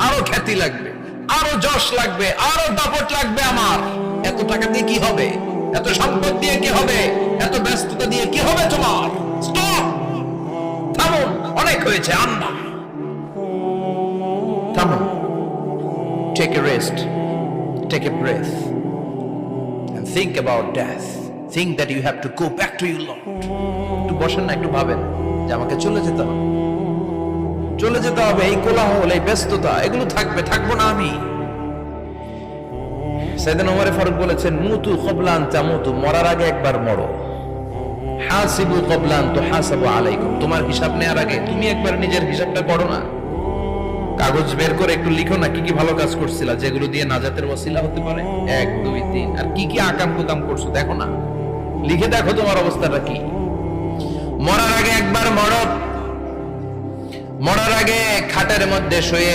আরো খ্যাতি লাগবে, আরো যশ লাগবে, আরো দাপট লাগবে আমার। এত টাকা দিয়ে কি হবে? এত সম্পদ দিয়ে কি হবে? এত ব্যস্ততা দিয়ে কি হবে তোমার? স্টপ, থামুন, অনেক হয়েছে। আন্না, থামুন, take a rest, take a breath and think about death. Think that you have to go back to your Lord. একটু বসেন না, একটু ভাবেন যে আমাকে চলে যেতে হবে, চলে যেতে হবে। এই কোলাহল, এই ব্যস্ততা, এগুলো থাকবে, থাকবো না আমি। সাইয়েদনা ওমর ফারুক বলেছেন, মুতু ক্বাবলা আন তামুতু, মরার আগে একবার মরো। হাসিবু ক্বাবলা আন তুহাসাবু আলাইকুম, তোমার হিসাব নেওয়ার আগে তুমি একবার নিজের হিসাবটা করো না। কাগজ বের করে একটু লিখো না কি কি ভালো কাজ করছিলা, যেগুলো দিয়ে নাজাতের ওসিলা হতে পারে। 1 2 3, আর কি কি আকাম কুকাম করছো দেখো না, লিখে দেখো তোমার অবস্থাটা কি। মরার আগে একবার মরো। মরার আগে খাটের মধ্যে শুয়ে